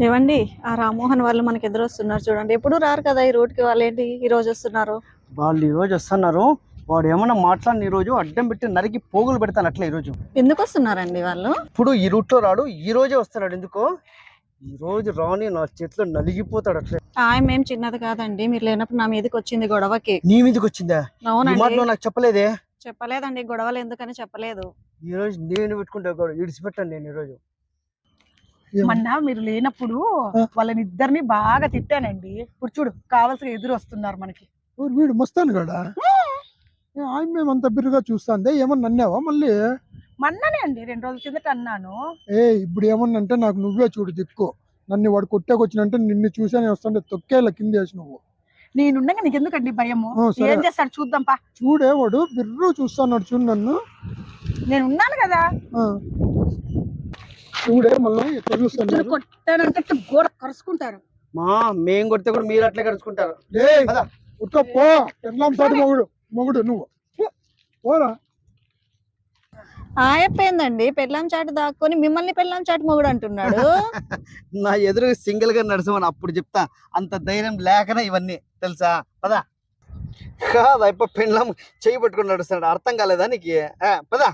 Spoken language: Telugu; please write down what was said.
ఏవండి ఆ రామ్మోహన్ వాళ్ళు మనకి ఎదురు వస్తున్నారు చూడండి. ఎప్పుడు రారు కదా ఈ రూట్ కి. వాళ్ళు ఏంటి ఈ రోజు వస్తున్నారు? వాళ్ళు ఈ రోజు వస్తున్నారు. వాడు ఏమన్నా మాట్లాడిన ఈ రోజు అడ్డం పెట్టి నరికి పోగులు పెడతాను అట్లా. ఈ రోజు ఎందుకు వస్తున్నారండి వాళ్ళు? ఇప్పుడు ఈ రూట్ లో రాడు, ఈ రోజే వస్తున్నాడు. ఎందుకో ఈ రోజు రాని నా చేతిలో నలిగిపోతాడు అట్లే. ఆయమేం చిన్నది కాదండి, మీరు లేనప్పుడు నా మీదకి వచ్చింది గొడవకి. నీ మీదకి వచ్చిందా? ఈ మాట అవునండి, నువ్వు నాకు చెప్పలేదే. చెప్పలేదండి, గొడవలు ఎందుకని చెప్పలేదు. ఈ రోజు నేను పెట్టుకుంటా, ఇడిచిపెట్టాను నేను ఈ రోజు. మొన్న మీరు లేనప్పుడు వాళ్ళని ఇద్దరిని బాగా తిట్టానండి. ఇప్పుడు చూడు కావాల్సిన ఎదురు వస్తున్నారు మనకి. వీడు మస్తాను కదా. ఆయన మేమంత బిరుగా చూస్తాందే, ఏమన్నా అన్నావా మళ్ళీ? మొన్ననే అండి 2 రోజుల కిందట అన్నాను. ఇప్పుడు ఏమన్నా అంటే నాకు నువ్వే చూడు దిక్కు. నన్ను వాడు కొట్టేకొచ్చినంటే నిన్ను చూసానే వస్తుంటే తొక్కేలా కింద వేసి నువ్వు. నేనుండగా నీకు ఎందుకండి భయము? సరే. ఏం చేస్తాడు చూద్దాం పా. చూడే వాడు బిర్రు చూస్తాడు, చూడు నన్ను. నేను ఉన్నాను కదా. చూడే మళ్ళీ ఎట్లా చూస్తాను. కొట్టానంటే గోడ కరుచుకుంటారు. మేం కొడితే కూడా మీరు అట్లే కలుసుకుంటారు. పో పెళ్ళాం సాటి మొగుడు నువ్వు పోరా. ఆయప్పేందండి పెళ్ళాం చాటు దాక్కొని మిమ్మల్ని పెళ్ళాం చాటు మొగుడు అంటున్నాడు. నా ఎదురు సింగిల్ గా నడుస్తామని అప్పుడు చెప్తా. అంత ధైర్యం లేకనే ఇవన్నీ తెలుసా? పదా కాదు, అయిపో పెళ్ళాం చేయి పట్టుకుని నడుస్తున్నాడు. అర్థం కాలేదా నీకు? పదా.